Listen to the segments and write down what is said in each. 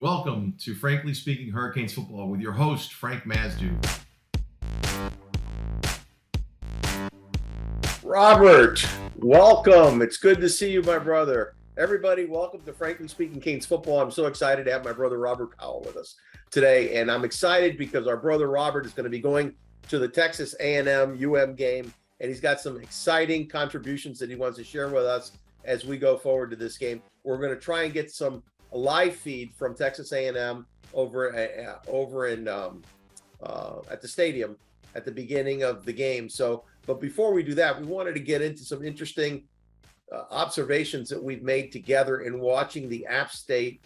Welcome to Frankly Speaking Hurricanes Football with your host, Frank Masdeu. Robert, welcome. It's good to see you, my brother. Everybody, welcome to Frankly Speaking Canes Football. I'm so excited to have my brother Robert Powell with us today, and I'm excited because our brother Robert is going to be going to the Texas A&M game, and he's got some exciting contributions that he wants to share with us as we go forward to this game. We're going to try and get some live feed from Texas A&M over at the stadium at the beginning of the game. But before we do that, we wanted to get into some interesting observations that we've made together in watching the App State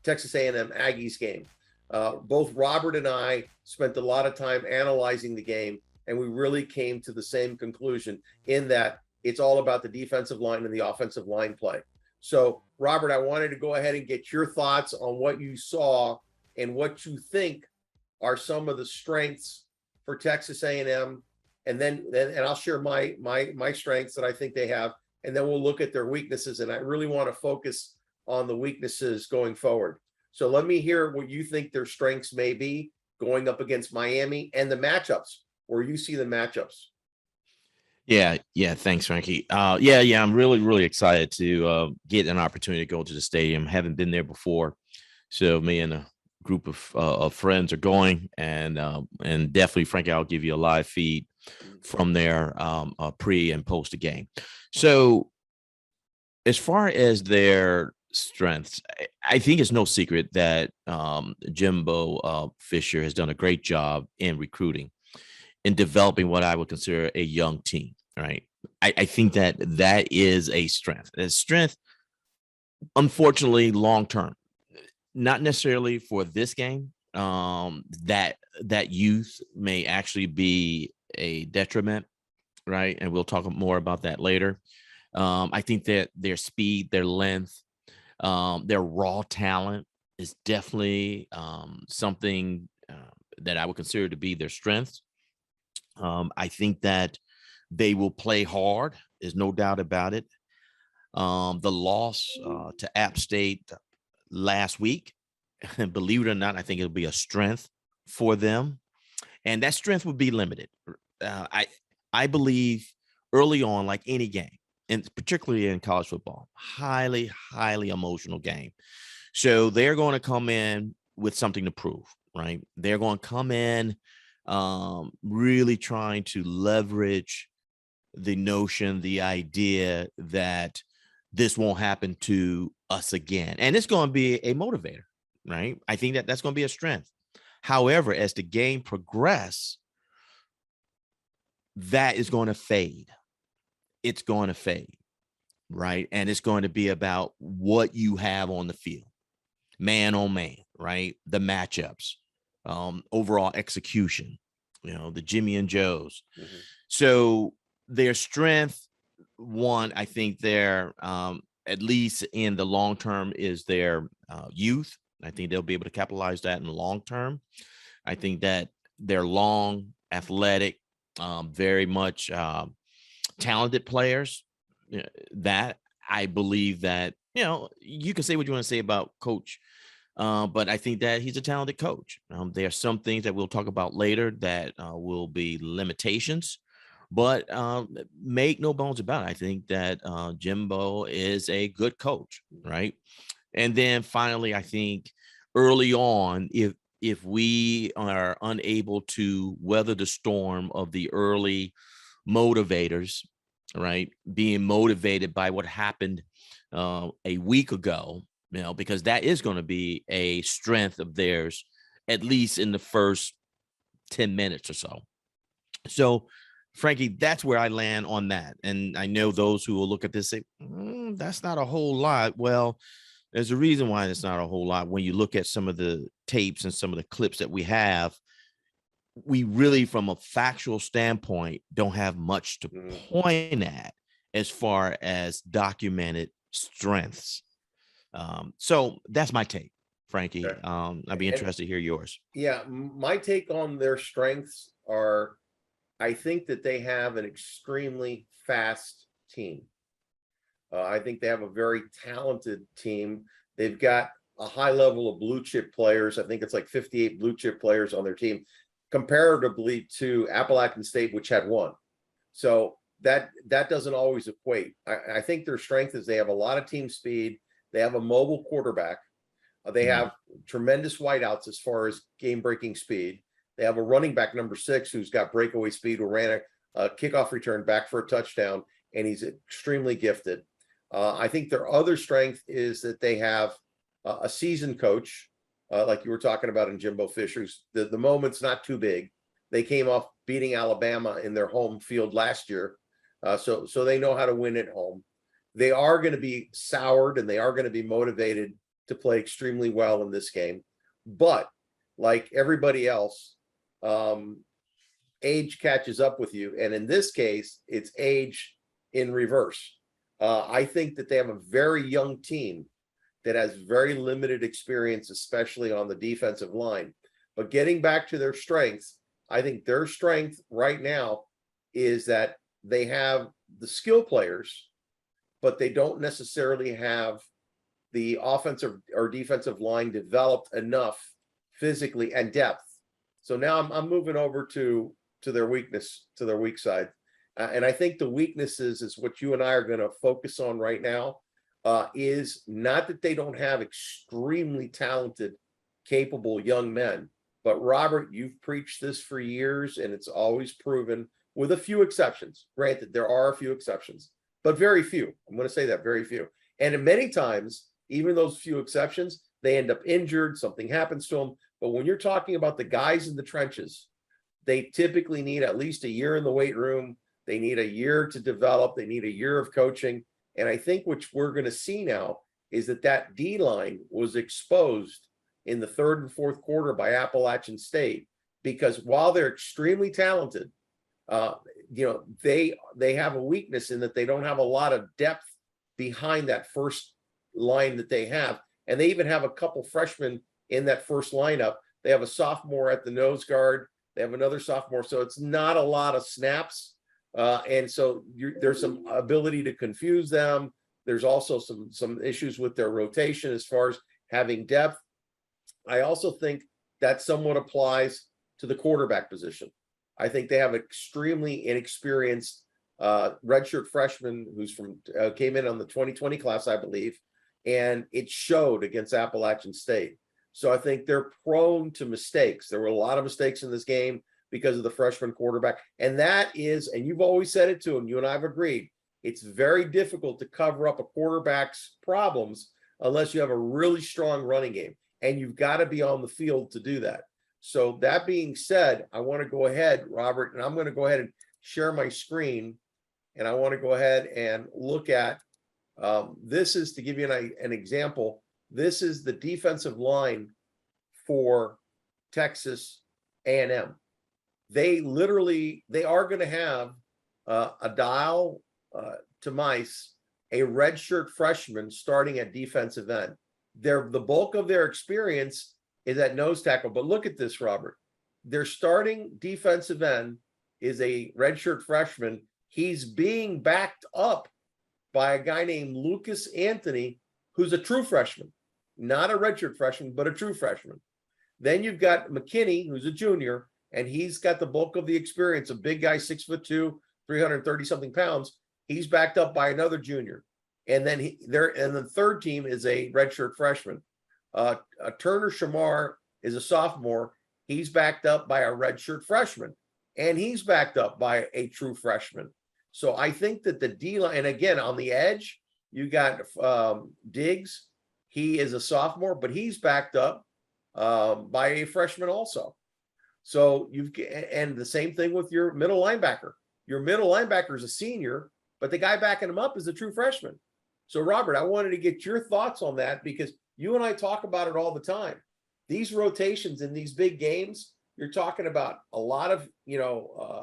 Texas A&M Aggies game. Both Robert and I spent a lot of time analyzing the game, and we really came to the same conclusion in that it's all about the defensive line and the offensive line play. So, Robert, I wanted to go ahead and get your thoughts on what you saw and what you think are some of the strengths for Texas A&M, and then I'll share my strengths that I think they have, and then we'll look at their weaknesses. And I really want to focus on the weaknesses going forward. So let me hear what you think their strengths may be going up against Miami and the matchups, where you see the matchups. Yeah. Thanks, Frankie. I'm really excited to get an opportunity to go to the stadium. Haven't been there before, so me and a group of friends are going, and definitely, Frankie, I'll give you a live feed from there, pre and post the game. So, as far as their strengths, I think it's no secret that Jimbo Fisher has done a great job in recruiting, in developing what I would consider a young team. Right. I think that is a strength. A strength, unfortunately, long term, not necessarily for this game. That youth may actually be a detriment, right? And we'll talk more about that later. I think that their speed, their length, their raw talent is definitely something that I would consider to be their strengths. I think that they will play hard. There's no doubt about it. The loss to App State last week, believe it or not, I think it'll be a strength for them, and that strength would be limited. I believe early on, like any game, and particularly in college football, highly emotional game. So they're going to come in with something to prove, right? They're going to come in really trying to leverage the notion, the idea that this won't happen to us again. And it's going to be a motivator, right? I think that's going to be a strength. However, as the game progresses, that is going to fade. It's going to fade, right? And it's going to be about what you have on the field, man on man, right? The matchups, overall execution, the Jimmy and Joes. Mm-hmm. So their strength, one, I think their, at least in the long term, is their youth. I think they'll be able to capitalize that in the long term. I think that they're long, athletic, very much talented players. That I believe that, you can say what you want to say about Coach, but I think that he's a talented coach. There are some things that we'll talk about later that will be limitations. But make no bones about it, I think that Jimbo is a good coach, right? And then finally, I think early on, if we are unable to weather the storm of the early motivators, right, being motivated by what happened a week ago, because that is going to be a strength of theirs, at least in the first 10 minutes or so. So, Frankie, that's where I land on that. And I know those who will look at this say, that's not a whole lot. Well, there's a reason why it's not a whole lot. When you look at some of the tapes and some of the clips that we have, we really, from a factual standpoint, don't have much to point at as far as documented strengths. So that's my take, Frankie. Okay. I'd be interested to hear yours. Yeah, my take on their strengths are, I think that they have an extremely fast team. I think they have a very talented team. They've got a high level of blue chip players. I think it's like 58 blue chip players on their team, comparatively to Appalachian State, which had one. So that doesn't always equate. I think their strength is they have a lot of team speed. They have a mobile quarterback. They have tremendous wideouts as far as game-breaking speed. They have a running back, number 6, who's got breakaway speed, who ran a kickoff return back for a touchdown, and he's extremely gifted. I think their other strength is that they have a seasoned coach, like you were talking about in Jimbo Fisher's. The moment's not too big. They came off beating Alabama in their home field last year, so they know how to win at home. They are going to be soured, and they are going to be motivated to play extremely well in this game. But like everybody else, age catches up with you, and in this case, it's age in reverse. I think that they have a very young team that has very limited experience, especially on the defensive line. But getting back to their strengths, I think their strength right now is that they have the skill players, but they don't necessarily have the offensive or defensive line developed enough physically and depth. So now I'm moving over to their weakness, to their weak side. And I think the weaknesses is what you and I are going to focus on right now, is not that they don't have extremely talented, capable young men. But Robert, you've preached this for years, and it's always proven, with a few exceptions. Granted, there are a few exceptions, but very few. I'm going to say that, very few. And many times, even those few exceptions, they end up injured, something happens to them. But when you're talking about the guys in the trenches, they typically need at least a year in the weight room. They need a year to develop. They need a year of coaching. And I think what we're going to see now is that D-line was exposed in the third and fourth quarter by Appalachian State, because while they're extremely talented, they have a weakness in that they don't have a lot of depth behind that first line that they have. And they even have a couple freshmen in that first lineup. They have a sophomore at the nose guard. They have another sophomore. So it's not a lot of snaps. And so there's some ability to confuse them. There's also some issues with their rotation as far as having depth. I also think that somewhat applies to the quarterback position. I think they have extremely inexperienced redshirt freshman who's came in on the 2020 class, I believe, and it showed against Appalachian State. So I think they're prone to mistakes. There were a lot of mistakes in this game because of the freshman quarterback. And that is, and you've always said it to him, you and I have agreed, it's very difficult to cover up a quarterback's problems unless you have a really strong running game. And you've got to be on the field to do that. So that being said, I want to go ahead, Robert, and I'm going to go ahead and share my screen. And I want to go ahead and look at, this is to give you an example. This is the defensive line for Texas A&M. They are going to have a dial to mice, a redshirt freshman starting at defensive end. The bulk of their experience is at nose tackle. But look at this, Robert. Their starting defensive end is a redshirt freshman. He's being backed up by a guy named Lucas Anthony, who's a true freshman, not a redshirt freshman, but a true freshman. Then you've got McKinney, who's a junior, and he's got the bulk of the experience, a big guy, 6'2", 330 something pounds. He's backed up by another junior. And then the third team is a redshirt freshman. Turner Shamar is a sophomore. He's backed up by a redshirt freshman, and he's backed up by a true freshman. So I think that the D-line, and again, on the edge, you got Diggs. He is a sophomore, but he's backed up by a freshman also. So and the same thing with your middle linebacker. Your middle linebacker is a senior, but the guy backing him up is a true freshman. So Robert, I wanted to get your thoughts on that, because you and I talk about it all the time. These rotations in these big games, you're talking about a lot of,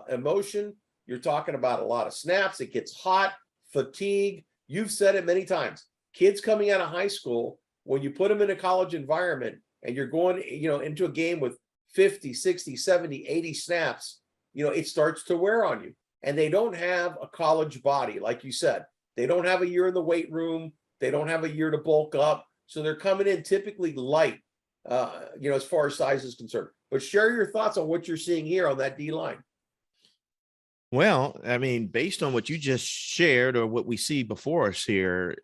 emotion. You're talking about a lot of snaps. It gets hot, fatigue. You've said it many times. Kids coming out of high school, when you put them in a college environment and you're going, into a game with 50, 60, 70, 80 snaps, it starts to wear on you. And they don't have a college body, like you said. They don't have a year in the weight room. They don't have a year to bulk up. So they're coming in typically light, as far as size is concerned. But share your thoughts on what you're seeing here on that D line. Well, I mean, based on what you just shared or what we see before us here,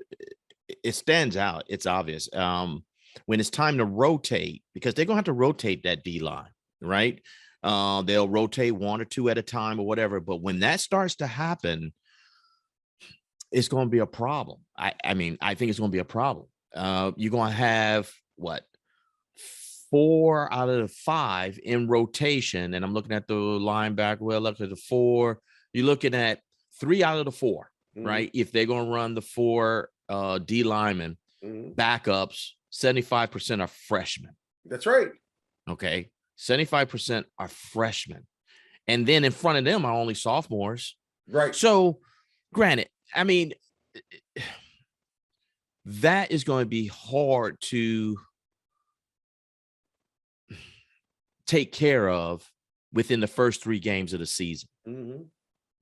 it stands out. It's obvious. When it's time to rotate, because they're gonna have to rotate that D line, right? They'll rotate one or two at a time or whatever. But when that starts to happen, it's going to be a problem. I mean, I think it's going to be a problem. You're going to have what, 4 out of the 5 in rotation, and I'm looking at the linebacker. Well, look at the 4. You're looking at 3 out of the 4, right? If they're going to run the 4 D linemen, backups, 75% are freshmen. That's right. Okay, 75% are freshmen, and then in front of them are only sophomores. Right. So, granted, I mean, that is going to be hard to take care of within the first 3 games of the season,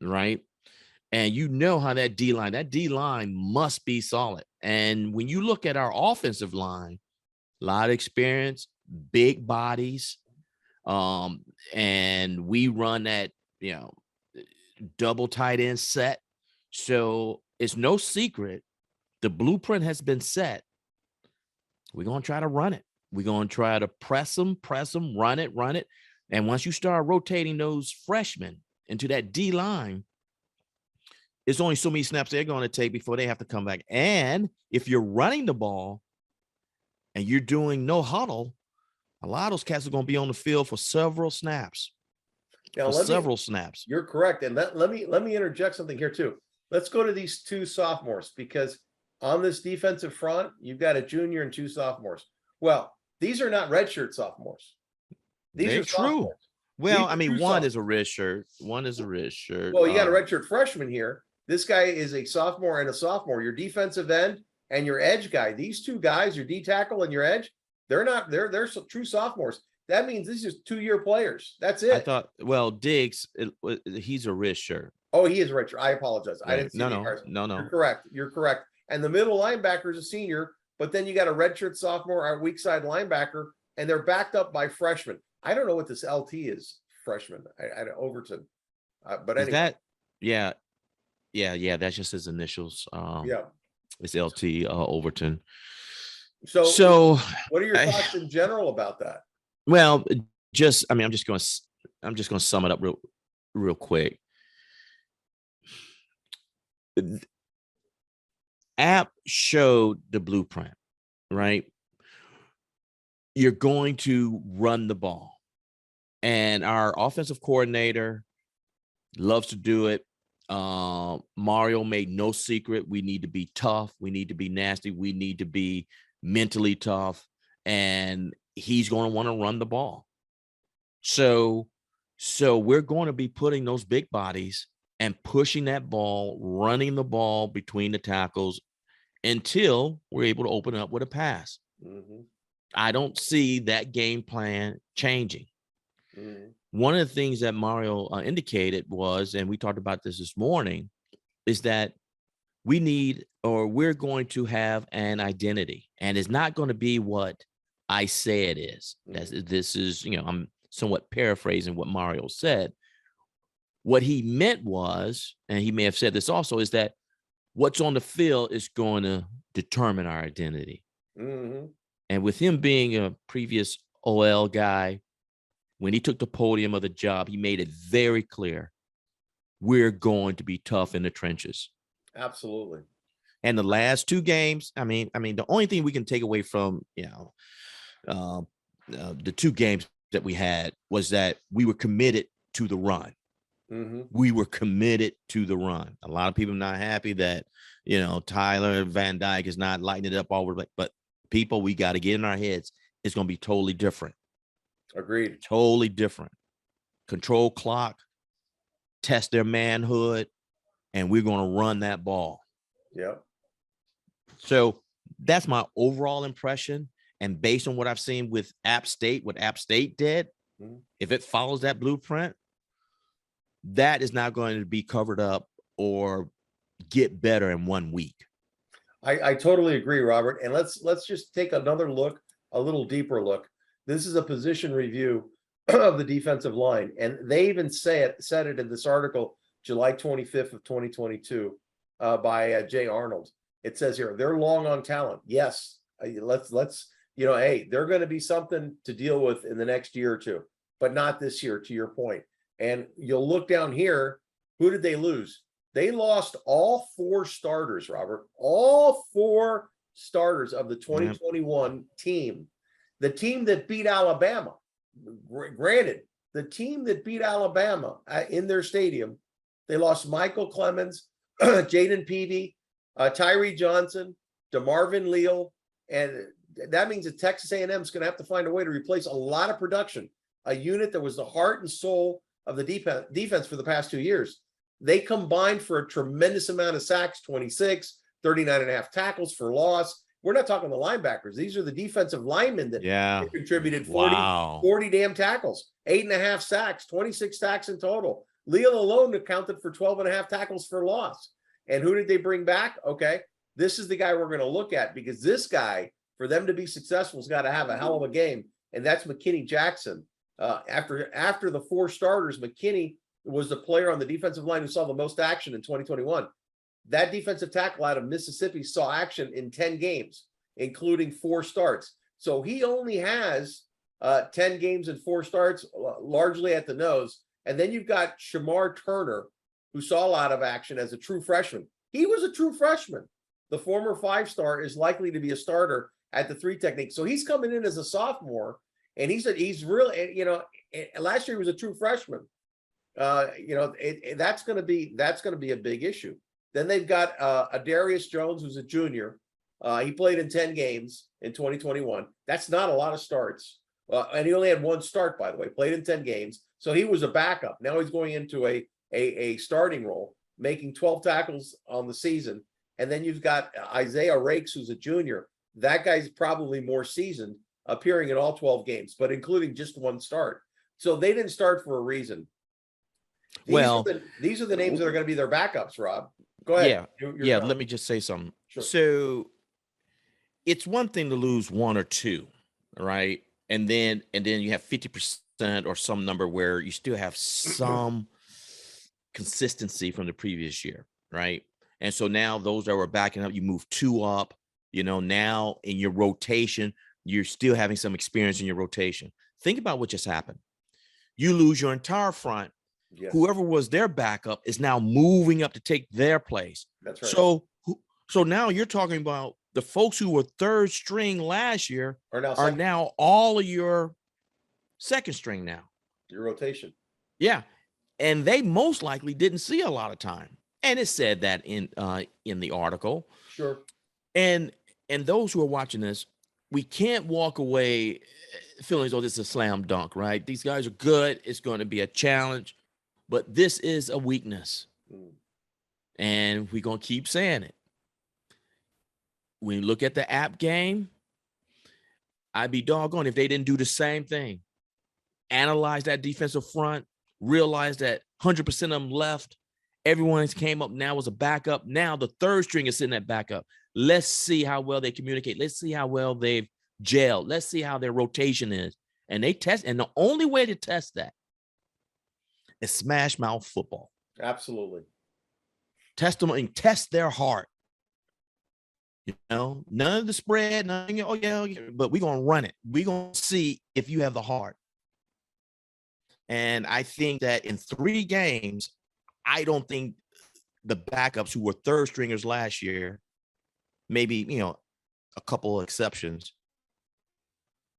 right? And you know how that D-line must be solid. And when you look at our offensive line, a lot of experience, big bodies, and we run that, double tight end set. So it's no secret. The blueprint has been set. We're going to try to run it. We're going to try to press them, run it. And once you start rotating those freshmen into that D line, it's only so many snaps they're going to take before they have to come back. And if you're running the ball and you're doing no huddle, a lot of those cats are going to be on the field for several snaps. Snaps. You're correct. And let me interject something here too. Let's go to these 2 sophomores, because on this defensive front, you've got a junior and 2 sophomores. Well, these are not redshirt sophomores. They're true. Sophomores. Well, I mean, one is a red shirt. One is a red shirt. Well, you got a redshirt freshman here. This guy is a sophomore and a sophomore. Your defensive end and your edge guy. These 2 guys, your D tackle and your edge, they're true sophomores. That means these are 2-year players. That's it. I thought, well, Diggs, he's a red shirt. Oh, he is a red shirt. I apologize. Right. I didn't see No. You're correct. And the middle linebacker is a senior, but then you got a redshirt sophomore, our weak side linebacker, and they're backed up by freshmen. I don't know what this LT is, freshman. I Overton. But anyway. Is that, yeah. That's just his initials. It's LT Overton. So what are your thoughts in general about that? Well, I'm just going to sum it up real quick. App showed the blueprint, right? You're going to run the ball, and our offensive coordinator loves to do it. Mario made no secret. We need to be tough. We need to be nasty. We need to be mentally tough, and he's going to want to run the ball. So we're going to be putting those big bodies and pushing that ball, running the ball between the tackles until we're able to open up with a pass. I don't see that game plan changing. One of the things that Mario indicated was, and we talked about this morning, is that we're going to have an identity, and it's not going to be what I say it is. This is, I'm somewhat paraphrasing what Mario said. What he meant was, and he may have said this also, is that what's on the field is going to determine our identity. And with him being a previous OL guy, when he took the podium of the job, he made it very clear, we're going to be tough in the trenches. Absolutely. And the last 2 games, I mean, the only thing we can take away from, the 2 games that we had was that we were committed to the run. We were committed to the run. A lot of people are not happy that, Tyler Van Dyke is not lighting it up all over, but people, we got to get in our heads. It's going to be totally different. Agreed. Totally different. Control clock, test their manhood, and we're going to run that ball. Yep. So that's my overall impression. And based on what I've seen with App State, what App State did, if it follows that blueprint, that is not going to be covered up or get better in 1 week. I totally agree, Robert. And let's just take another look, a little deeper look. This is a position review of the defensive line, and they even said it in this article, July 25th of 2022, by Jay Arnold. It says here they're long on talent. Yes, let's hey, they're going to be something to deal with in the next year or two, but not this year. To your point, and you'll look down here. Who did they lose? They lost all 4 starters, Robert. All 4 starters of the 2021 team. The team that beat Alabama. Granted, the team that beat Alabama in their stadium, they lost Michael Clemens, Jaden Peavy, Tyree Johnson, DeMarvin Leal, and that means that Texas A&M is going to have to find a way to replace a lot of production, a unit that was the heart and soul of the defense for the past 2 years. They combined for a tremendous amount of sacks, 26, 39 and a half tackles for loss. We're not talking the linebackers. These are the defensive linemen that contributed 40 damn tackles, 8.5 sacks, 26 sacks in total. Leal alone accounted for 12 and a half tackles for loss. And who did they bring back? Okay, this is the guy we're going to look at, because this guy, for them to be successful, has got to have a hell of a game, and that's McKinney Jackson. After the 4 starters, McKinney was the player on the defensive line who saw the most action in 2021. That defensive tackle out of Mississippi saw action in 10 games, including 4 starts. So he only has 10 games and 4 starts, largely at the nose. And then you've got Shamar Turner, who saw a lot of action as a true freshman. He was a true freshman. The former 5-star is likely to be a starter at the 3 technique. So he's coming in as a sophomore, and he's really, last year he was a true freshman. That's going to be a big issue. Then they've got Adarius Jones, who's a junior. He played in 10 games in 2021. That's not a lot of starts. And he only had 1 start, by the way, played in 10 games. So he was a backup. Now he's going into a starting role, making 12 tackles on the season. And then you've got Isaiah Rakes, who's a junior. That guy's probably more seasoned, appearing in all 12 games, but including just 1 start. So they didn't start for a reason. These are the names that are going to be their backups, Rob. Go ahead. Let me just say something. Sure. So it's one thing to lose 1 or 2, right? And then you have 50% or some number where you still have some consistency from the previous year, right? And so now those that were backing up, you move 2 up, now in your rotation, you're still having some experience in your rotation. Think about what just happened. You lose your entire front. Yes. Whoever was their backup is now moving up to take their place. That's right. So now you're talking about the folks who were 3rd string last year are now all of your 2nd string now. Your rotation. Yeah. And they most likely didn't see a lot of time. And it said that in the article. Sure. And those who are watching this, we can't walk away feeling as though this is a slam dunk, right? These guys are good. It's going to be a challenge. But this is a weakness. And we're going to keep saying it. When you look at the app game, I'd be doggone if they didn't do the same thing. Analyze that defensive front, realize that 100% of them left. Everyone came up now as a backup. Now the 3rd string is sitting at backup. Let's see how well they communicate. Let's see how well they've gelled. Let's see how their rotation is. And they test. And the only way to test that is smash mouth football. Absolutely. Test them and test their heart. None of the spread, nothing, but we're going to run it. We're going to see if you have the heart. And I think that in 3 games, I don't think the backups who were 3rd stringers last year, maybe, a couple of exceptions,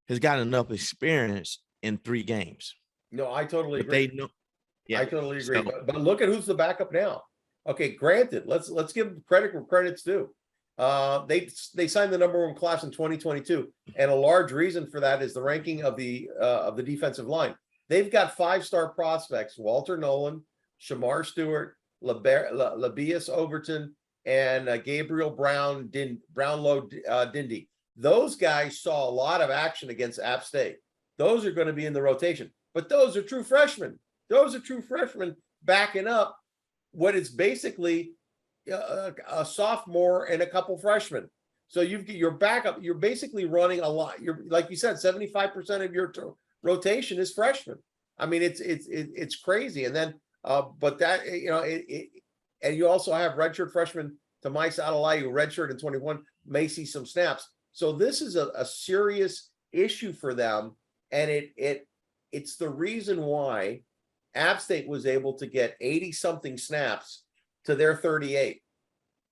has gotten enough experience in 3 games. No, I totally agree. I totally agree. So, but look at who's the backup now. Okay, granted, let's give credit where credit's due. They signed the number 1 class in 2022, and a large reason for that is the ranking of the defensive line. They've got 5-star prospects: Walter Nolan, Shamar Stewart, Labias Overton, and Gabriel Brownlow Dindy. Those guys saw a lot of action against App State. Those are going to be in the rotation, but those are true freshmen. Those are true freshmen backing up what is basically a sophomore and a couple freshmen. So your backup, you're basically running a lot. You're, like you said, 75% of your rotation is freshmen. I mean, it's crazy. And then, but that, and you also have redshirt freshman to Mike Adelaide, who redshirt in 21, may see some snaps. So this is a serious issue for them. And it's the reason why App State was able to get 80 something snaps to their 38,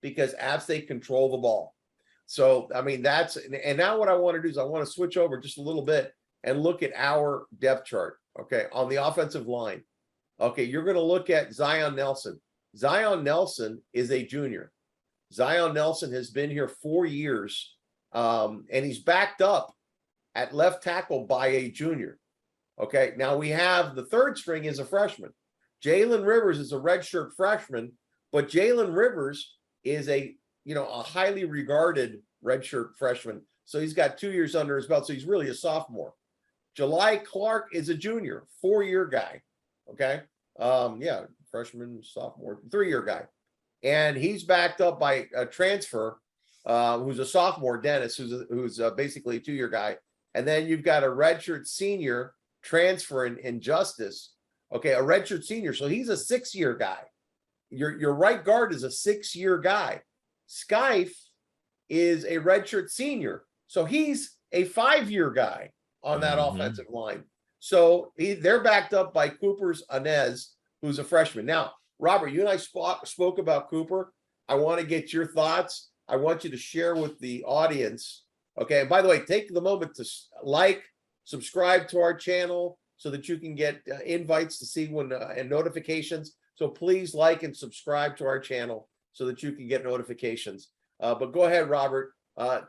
because App State control the ball. So, I mean, and now what I want to do is I want to switch over just a little bit and look at our depth chart. Okay. On the offensive line. Okay. You're going to look at Zion Nelson. Zion Nelson is a junior. Zion Nelson has been here 4 years. And he's backed up at left tackle by a junior. Okay. Now we have the third string is a freshman. Jalen Rivers is a redshirt freshman, but Jalen Rivers is a highly regarded redshirt freshman. So he's got 2 years under his belt. So he's really a sophomore. Jalai Clark is a junior, 4-year guy. Okay. Freshman, sophomore, 3-year guy. And he's backed up by a transfer, who's a sophomore, Dennis, who's basically a 2-year guy. And then you've got a redshirt senior transfer in Justice. Okay. A redshirt senior. So he's a 6-year guy. Your right guard is a 6-year guy. Skyfe is a redshirt senior. So he's a 5-year guy on that offensive line. So they're backed up by Cooper's Inez, who's a freshman. Now, Robert, you and I spoke about Cooper. I want to get your thoughts. I want you to share with the audience. Okay. And by the way, take the moment to subscribe to our channel so that you can get invites to see when and notifications. So please like and subscribe to our channel so that you can get notifications. But go ahead, Robert.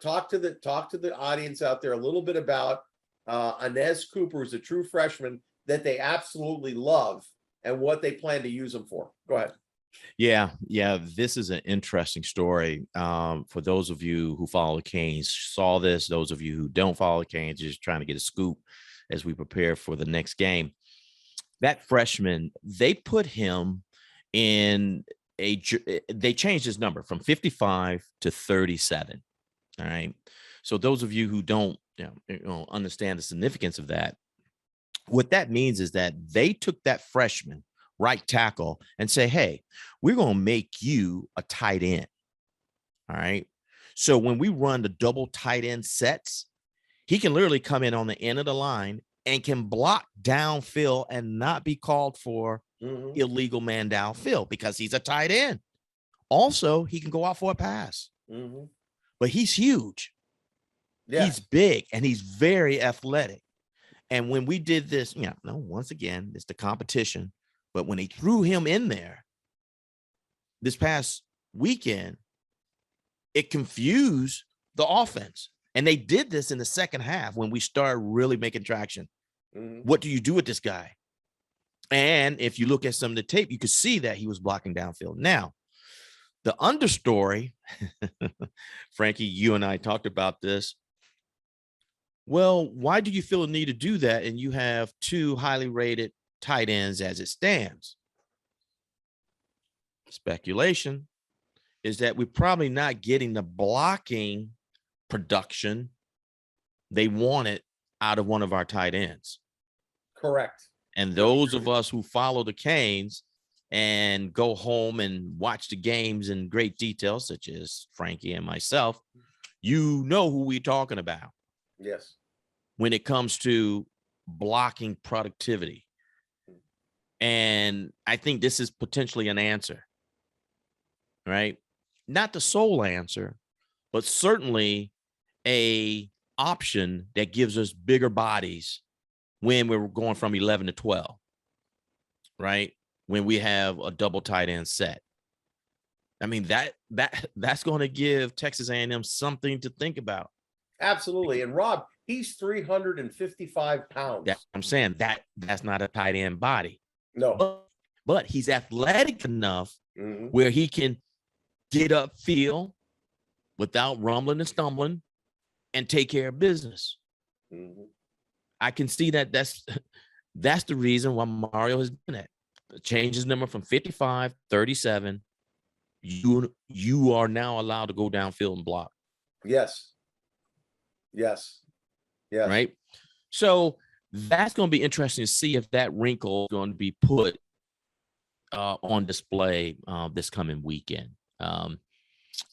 Talk to the audience out there a little bit about Inez Cooper, who's a true freshman that they absolutely love, and what they plan to use him for. Go ahead. Yeah. This is an interesting story. For those of you who follow the Canes, saw this. Those of you who don't follow the Canes, just trying to get a scoop as we prepare for the next game. That freshman, they put him in they changed his number from 55 to 37. All right. So those of you who don't understand the significance of that, what that means is that they took that freshman right tackle and say, hey, we're going to make you a tight end. All right. So when we run the double tight end sets, he can literally come in on the end of the line and can block downfield and not be called for illegal man downfield because he's a tight end. Also, he can go out for a pass, but he's huge. Yeah. He's big and he's very athletic. And when we did this, once again, it's the competition. But when they threw him in there this past weekend, it confused the offense. And they did this in the second half when we started really making traction. What do you do with this guy? And if you look at some of the tape, you could see that he was blocking downfield. Now, the understory, Frankie, you and I talked about this. Well, why do you feel the need to do that? And you have 2 highly rated tight ends as it stands. Speculation is that we're probably not getting the blocking production they wanted out of one of our tight ends. Correct. And those of us who follow the Canes and go home and watch the games in great detail, such as Frankie and myself, you know who we're talking about. Yes. When it comes to blocking productivity. And I think this is potentially an answer, right? Not the sole answer, but certainly a option that gives us bigger bodies when we're going from 11 to 12, right? When we have a double tight end set. I mean, that's going to give Texas A&M something to think about. Absolutely. And Rob, he's 355 pounds. I'm saying that's not a tight end body. No. But he's athletic enough where he can get upfield without rumbling and stumbling and take care of business. I can see that that's the reason why Mario has done it. Changed his number from 55, 37 you are now allowed to go downfield and block. Yes. Yes. Yes. Right. So that's going to be interesting to see if that wrinkle is going to be put on display this coming weekend.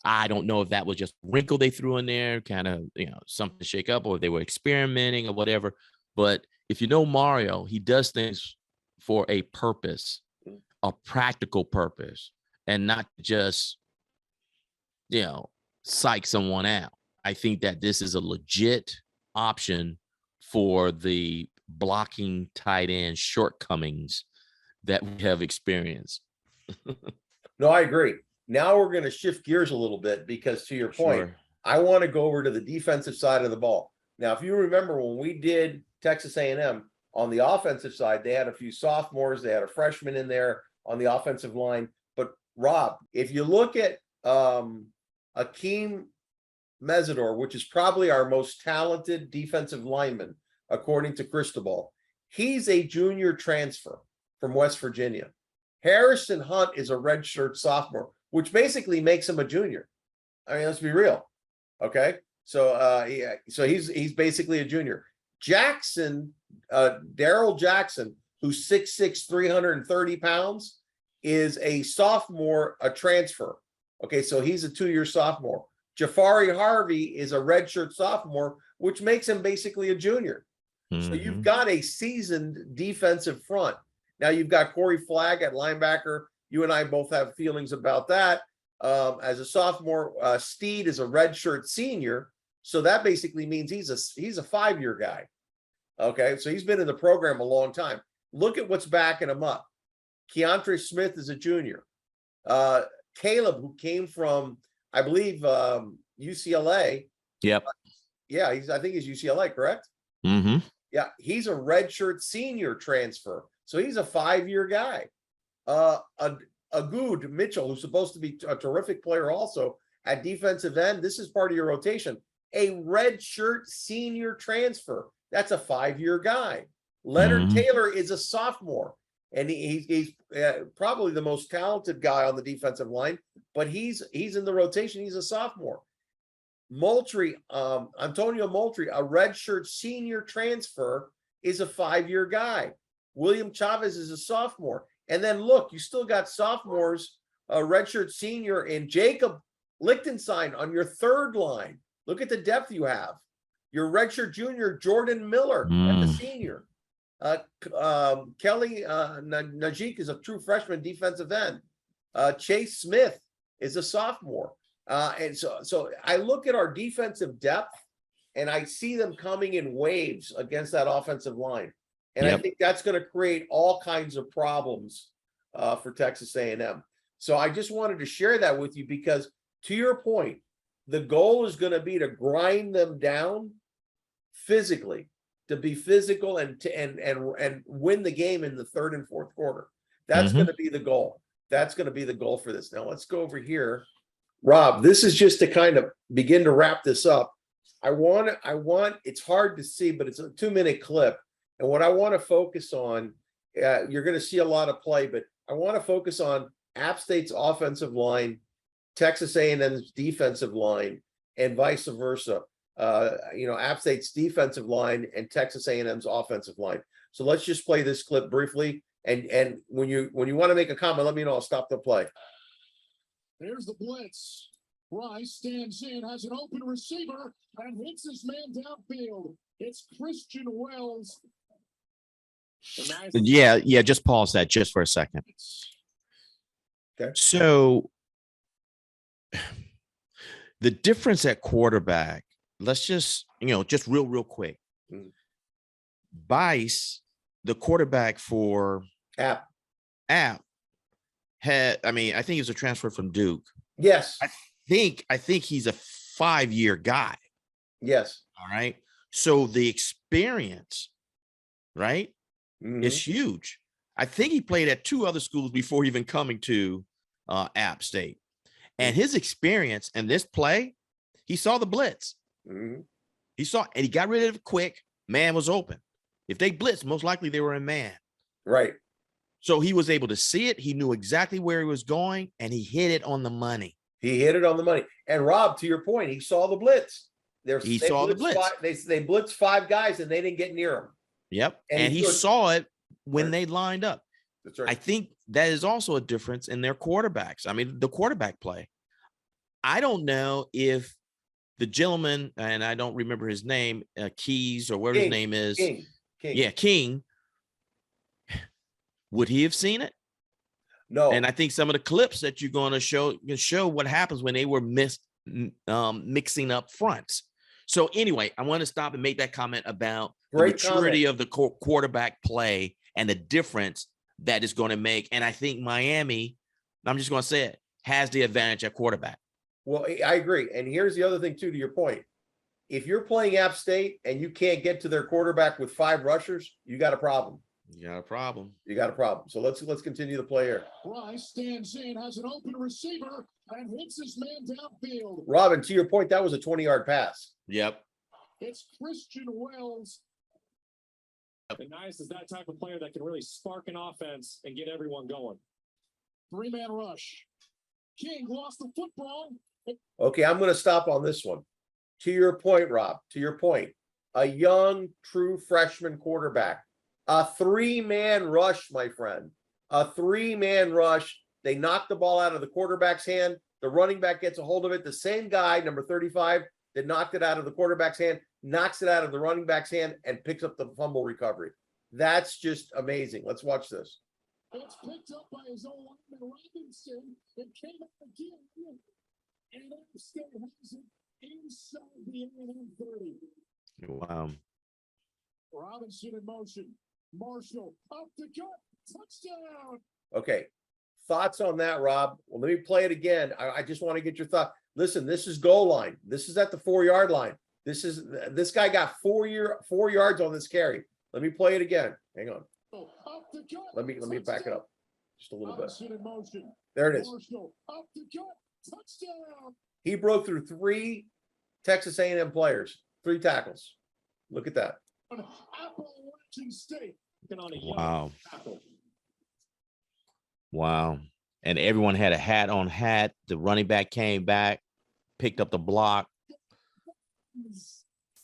I don't know if that was just a wrinkle they threw in there, kind of, something to shake up, or if they were experimenting or whatever. But if you know Mario, he does things for a purpose, a practical purpose, and not just, psych someone out. I think that this is a legit option for the blocking tight end shortcomings that we have experienced. No, I agree. Now we're going to shift gears a little bit because, to your point, Sure. I want to go over to the defensive side of the ball. Now, if you remember when we did Texas A&M on the offensive side, they had a few sophomores, they had a freshman in there on the offensive line. But Rob, if you look at Akeem Mesidor, which is probably our most talented defensive lineman, according to Cristobal, he's a junior transfer from West Virginia. Harrison Hunt is a redshirt sophomore, which basically makes him a junior. I mean, let's be real. Okay. So he's basically a junior. Jackson, Daryl Jackson, who's 6'6", 330 pounds, is a sophomore, a transfer. Okay, so he's a 2-year sophomore. Jafari Harvey is a redshirt sophomore, which makes him basically a junior. So you've got a seasoned defensive front. Now you've got Corey Flagg at linebacker. You and I both have feelings about that. As a sophomore, Steed is a redshirt senior. So that basically means he's a 5-year guy. Okay, so he's been in the program a long time. Look at what's backing him up. Keontre Smith is a junior. Caleb, who came from, I believe, UCLA. Yep. Yeah, I think he's UCLA, correct? Mm-hmm. Yeah, he's a redshirt senior transfer. So he's a 5-year guy. Agud Mitchell, who's supposed to be a terrific player also at defensive end. This is part of your rotation. A redshirt senior transfer. That's a 5-year guy. Leonard Taylor is a sophomore, and he's probably the most talented guy on the defensive line, but he's in the rotation. He's a sophomore. Moultrie, Antonio Moultrie, a redshirt senior transfer, is a 5-year guy. William Chavez is a sophomore. And then look, you still got sophomores, a redshirt senior, and Jacob Lichtenstein on your third line. Look at the depth you have. Your redshirt junior, Jordan Miller, at the senior. Kelly Najik is a true freshman defensive end. Chase Smith is a sophomore. And so I look at our defensive depth, and I see them coming in waves against that offensive line. And I think that's going to create all kinds of problems for Texas A&M. So I just wanted to share that with you because, to your point, the goal is going to be to grind them down physically, to be physical and win the game in the third and fourth quarter. That's going to be the goal. That's going to be the goal for this. Now let's go over here. Rob, this is just to kind of begin to wrap this up. I want, it's hard to see, but it's a 2-minute clip. And what I want to focus on, you're going to see a lot of play, but I want to focus on App State's offensive line, Texas A&M's defensive line, and vice versa. App State's defensive line and Texas A&M's offensive line. So let's just play this clip briefly. And when you want to make a comment, let me know. I'll stop the play. There's the blitz. Rice stands in, has an open receiver, and hits his man downfield. It's Christian Wells. Yeah, just pause that just for a second. Okay. So the difference at quarterback, let's just real quick. Bice, the quarterback for App had, I think he was a transfer from Duke. Yes. I think he's a 5-year guy. Yes. All right. So the experience, right, is huge. I think he played at 2 other schools before even coming to App State. And his experience and this play, he saw the blitz. He saw, and he got rid of it quick. Man was open. If they blitzed, most likely they were in man. Right. So he was able to see it. He knew exactly where he was going, and he hit it on the money. He hit it on the money. And Rob, to your point, he saw the blitz. He saw the blitz. They blitzed 5 guys, and they didn't get near him. Yep. And he saw it when they lined up. That's right. I think that is also a difference in their quarterbacks. I mean, the quarterback play. I don't know if the gentleman, and I don't remember his name, Keys or whatever his name is. King. Yeah, King. Would he have seen it? No. And I think some of the clips that you're going to show what happens when they were mixing up fronts. So anyway, I want to stop and make that comment about the maturity of the quarterback play and the difference that is going to make. And I think Miami, I'm just going to say it, has the advantage at quarterback. Well, I agree. And here's the other thing, too, to your point. If you're playing App State and you can't get to their quarterback with 5 rushers, you got a problem. You got a problem. You got a problem. So let's continue the play here. Rice stands in, has an open receiver, and hits his man downfield. Robin, to your point, that was a 20-yard pass. Yep. It's Christian Wells. And Nice is that type of player that can really spark an offense and get everyone going. 3-man rush. King lost the football. Okay, I'm going to stop on this one. To your point, Rob, to your point, a young, true freshman quarterback. A 3-man rush, my friend. A 3-man rush. They knock the ball out of the quarterback's hand. The running back gets a hold of it. The same guy, number 35, that knocked it out of the quarterback's hand, knocks it out of the running back's hand and picks up the fumble recovery. That's just amazing. Let's watch this. It's picked up by his own lineman, Robinson. It came up again. And State has it inside the 30. Wow. Robinson in motion. Marshall up the gut. Touchdown. Okay. Thoughts on that, Rob? Well, let me play it again. I just want to get your thought. Listen, this is goal line. This is at the 4-yard line. This guy got 4 yards on this carry. Let me play it again. Hang on. Up the gut. Let me back it up just a little bit. Robinson in motion. There it is. Marshall up the gut. Touchdown. He broke through 3 Texas A&M players, 3 tackles. Look at that. Appalachian State. On a Wow. tackle. Wow. And everyone had a hat on hat. The running back came back, picked up the block.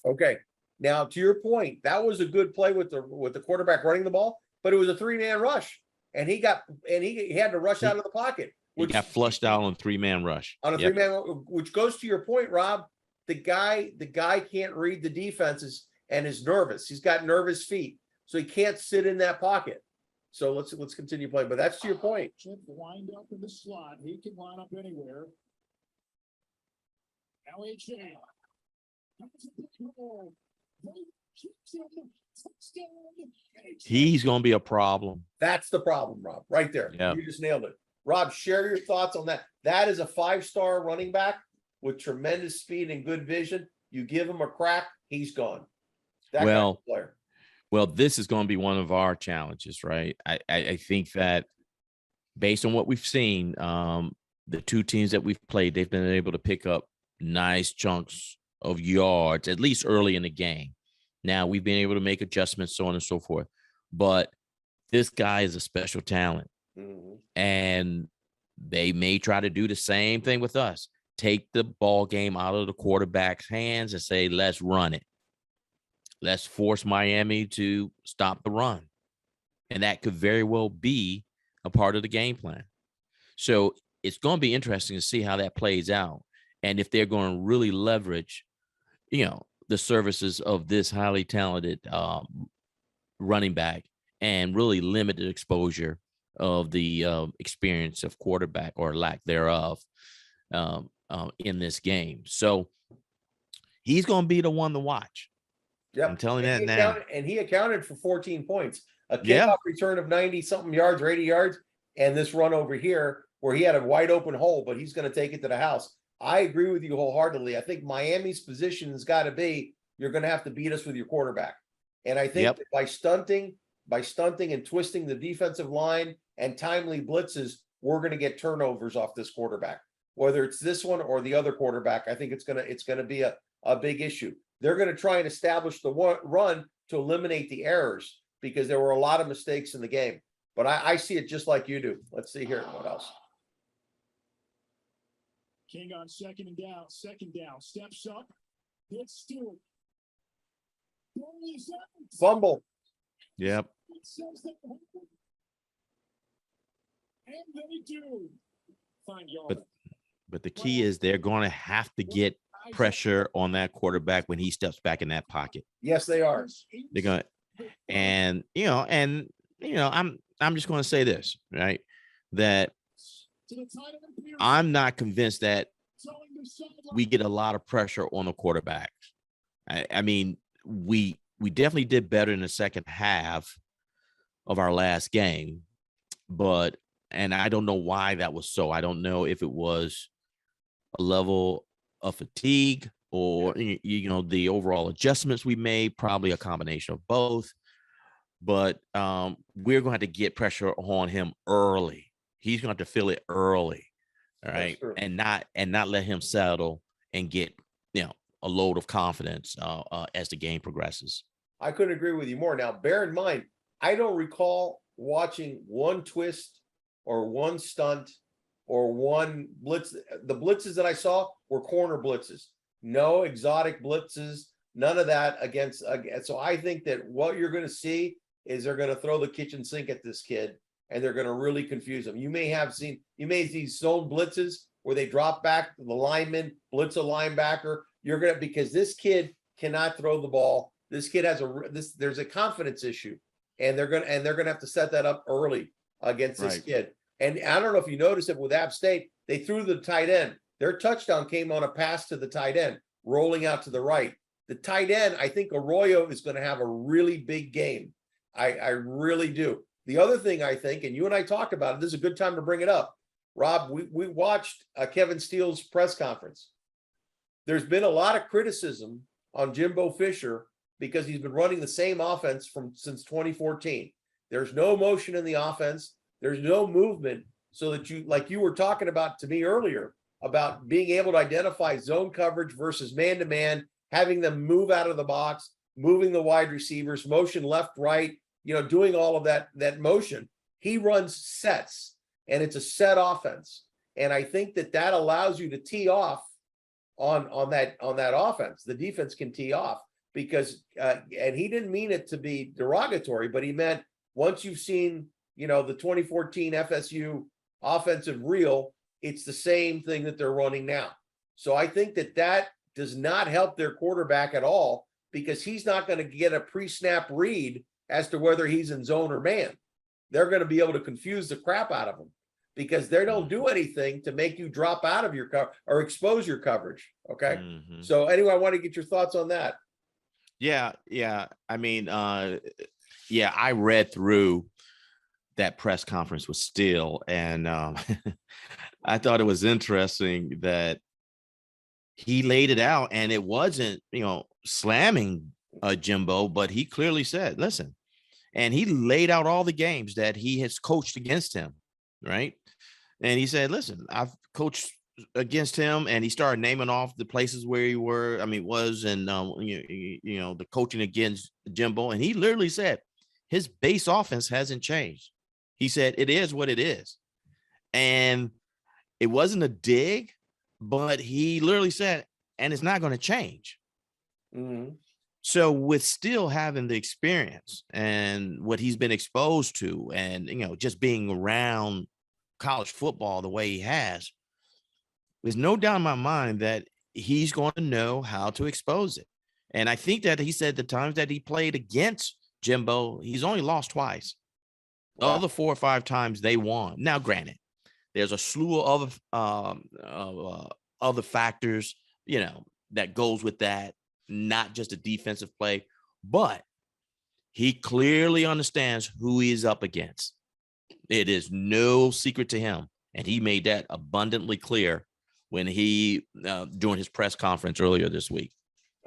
Okay. Now, to your point, that was a good play with the quarterback running the ball, but it was a 3-man rush, and he had to rush out of the pocket. He got flushed out on a 3-man rush. On a 3-man, which goes to your point, Rob. The guy can't read the defenses and is nervous. He's got nervous feet, so he can't sit in that pocket. So let's continue playing. But that's to your point. Chip wind up in the slot. He can line up anywhere. LHA. He's going to be a problem. That's the problem, Rob. Right there. Yeah. You just nailed it. Rob, share your thoughts on that. That is a 5-star running back with tremendous speed and good vision. You give him a crack, he's gone. That kind of player. Well, this is going to be one of our challenges, right? I think that based on what we've seen, the 2 teams that we've played, they've been able to pick up nice chunks of yards, at least early in the game. Now, we've been able to make adjustments, so on and so forth. But this guy is a special talent. Mm-hmm. And they may try to do the same thing with us. Take the ball game out of the quarterback's hands and say, let's run it. Let's force Miami to stop the run. And that could very well be a part of the game plan. So it's going to be interesting to see how that plays out. And if they're going to really leverage, the services of this highly talented running back and really limit the exposure of the experience of quarterback or lack thereof in this game. So he's going to be the one to watch. Yep. I'm telling you that now. And he accounted for 14 points. A kickoff return of 90-something yards or 80 yards, and this run over here where he had a wide open hole, but he's going to take it to the house. I agree with you wholeheartedly. I think Miami's position has got to be, you're going to have to beat us with your quarterback. And I think that by stunting and twisting the defensive line and timely blitzes, we're going to get turnovers off this quarterback. Whether it's this one or the other quarterback, I think it's going to be a big issue. They're going to try and establish the run to eliminate the errors because there were a lot of mistakes in the game. But I see it just like you do. Let's see here. What else? King on second down, steps up, hits Stewart. Fumble. Yep. It says that and they do. Find yard. But the key is they're going to have to get pressure on that quarterback when he steps back in that pocket. Yes, they are. They're going to, and I'm just going to say this, right? That I'm not convinced that we get a lot of pressure on the quarterbacks. I mean, we definitely did better in the second half of our last game, and I don't know why that was so. I don't know if it was a level of fatigue or, the overall adjustments we made, probably a combination of both. But we're going to have to get pressure on him early. He's going to have to feel it early, all right, and not let him settle and get a load of confidence as the game progresses. I couldn't agree with you more. Now, bear in mind, I don't recall watching one twist or one stunt or one blitz. The blitzes that I saw were corner blitzes, no exotic blitzes, none of that against. So I think that what you're going to see is they're going to throw the kitchen sink at this kid, and they're going to really confuse him. You may see zone blitzes where they drop back to the lineman, blitz a linebacker. Because this kid cannot throw the ball. This kid has there's a confidence issue, and they're going to have to set that up early against this kid. And I don't know if you noticed it with App State, they threw the tight end. Their touchdown came on a pass to the tight end, rolling out to the right. The tight end, I think Arroyo is going to have a really big game. I really do. The other thing I think, and you and I talked about it, this is a good time to bring it up. Rob, we watched Kevin Steele's press conference. There's been a lot of criticism on Jimbo Fisher because he's been running the same offense since 2014. There's no motion in the offense. There's no movement, so that you were talking about to me earlier about being able to identify zone coverage versus man-to-man, having them move out of the box, moving the wide receivers, motion left, right, doing all of that motion. He runs sets, and it's a set offense. And I think that allows you to tee off on that offense. The defense can tee off because and he didn't mean it to be derogatory, but he meant once you've seen the 2014 FSU offensive reel, it's the same thing that they're running now. So I think that does not help their quarterback at all, because he's not going to get a pre-snap read as to whether he's in zone or man. They're going to be able to confuse the crap out of him, because they don't do anything to make you drop out of your cover or expose your coverage. Okay. Mm-hmm. So anyway, I want to get your thoughts on that. Yeah. I mean, I read through that press conference with Steele, and I thought it was interesting that he laid it out, and it wasn't, slamming Jimbo, but he clearly said, listen, and he laid out all the games that he has coached against him. Right. And he said, listen, I've coached against him, and he started naming off the places where he was, and the coaching against Jimbo. And he literally said his base offense hasn't changed. He said, it is what it is. And it wasn't a dig, but he literally said, and it's not going to change. Mm-hmm. So with still having the experience and what he's been exposed to, and, just being around college football the way he has, there's no doubt in my mind that he's going to know how to expose it. And I think that he said the times that he played against Jimbo, he's only lost twice. Wow. All the 4 or 5 times they won. Now, granted, there's a slew of other factors, that goes with that, not just a defensive play, but he clearly understands who he is up against. It is no secret to him, and he made that abundantly clear when he during his press conference earlier this week.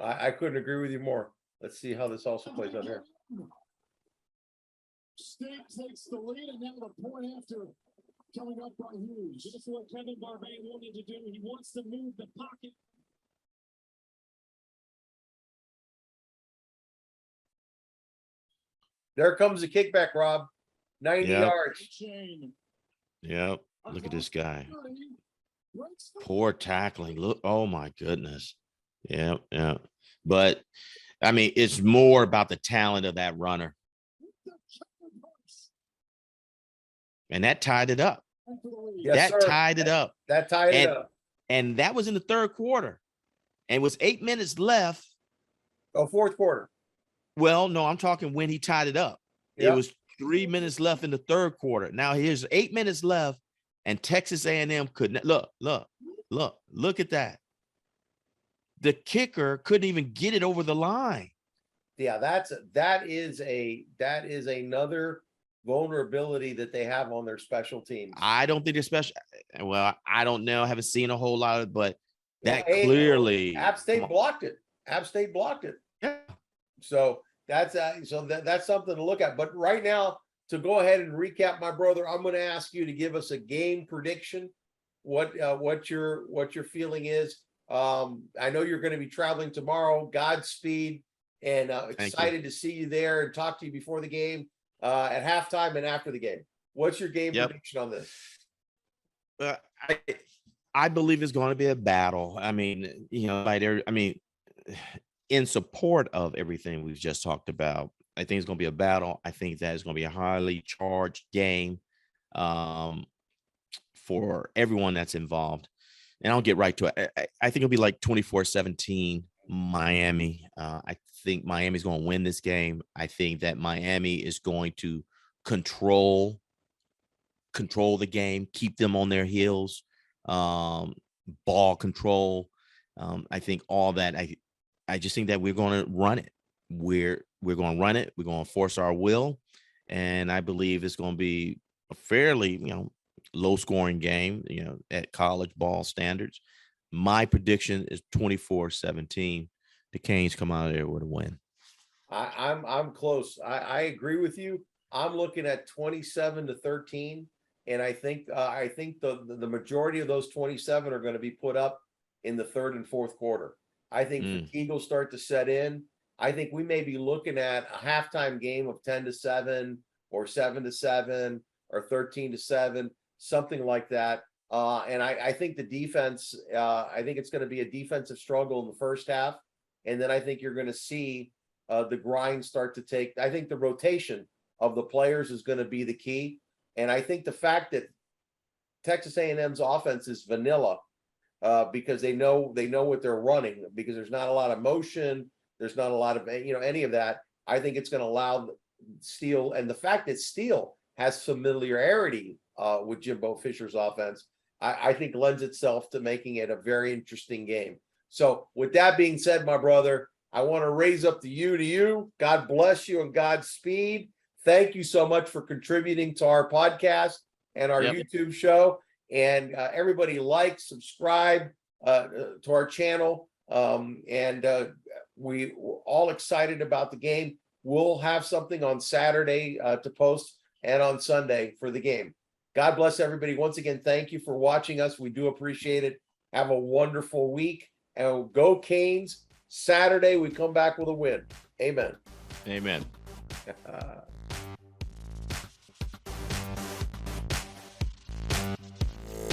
I couldn't agree with you more. Let's see how this also plays out here. State takes the lead, and now the point after coming up by Hughes. This is what Kevin Barbay wanted to do. He wants to move the pocket. There comes the kickback, Rob. 90 Yep. yards. Chain. Yep. Look at this guy. 30, breaks the Poor tackling. Look, oh my goodness. Yeah, yeah. But I mean, it's more about the talent of that runner. And that tied it up. Yes, That sir. tied it up. That tied it up. And that was in the third quarter. And with 8 minutes left. Oh, fourth quarter. Well, no, I'm talking when he tied it up. Yep. It was 3 minutes left in the third quarter. Now here's 8 minutes left, and Texas A&M couldn't look at that. The kicker couldn't even get it over the line. Yeah, that is another vulnerability that they have on their special teams. I don't think they're special. Well, I don't know. I haven't seen a whole lot of it, but that Well, clearly App State blocked it. App State blocked it. Yeah. So that's something to look at. But right now, to go ahead and recap, my brother, I'm going to ask you to give us a game prediction. What your feeling is. I know you're going to be traveling tomorrow. Godspeed, and excited to see you there and talk to you before the game, at halftime and after the game. What's your game prediction on this? I believe it's going to be a battle. I mean, in support of everything we've just talked about, I think it's going to be a battle. I think that it's going to be a highly charged game for everyone that's involved. And I'll get right to it. I think it'll be like 24-17 Miami. I think Miami's going to win this game. I think that Miami is going to control the game, keep them on their heels, ball control. I think all that. I just think that we're going to run it. We're going to run it. We're going to force our will. And I believe it's going to be a fairly, low scoring game, at college ball standards. My prediction is 24-17. The Canes come out of there with a win. I'm close. I agree with you. I'm looking at 27-13. And I think the majority of those 27 are going to be put up in the third and fourth quarter. I think fatigue will start to set in. I think we may be looking at a halftime game of 10-7 or 7-7 or 13-7, something like that. And I think the defense, I think it's going to be a defensive struggle in the first half. And then I think you're going to see the grind start to take. I think the rotation of the players is going to be the key. And I think the fact that Texas A&M's offense is vanilla, because they know what they're running, because there's not a lot of motion, there's not a lot of any of that. I think it's going to allow Steele, and the fact that Steele has familiarity with Jimbo Fisher's offense, I think lends itself to making it a very interesting game. So with that being said, my brother, I want to raise up the U to you. God bless you and Godspeed. Thank you so much for contributing to our podcast and our YouTube show. And everybody like, subscribe to our channel. And we're all excited about the game. We'll have something on Saturday to post and on Sunday for the game. God bless everybody. Once again, thank you for watching us. We do appreciate it. Have a wonderful week. And go Canes. Saturday, we come back with a win. Amen. Amen.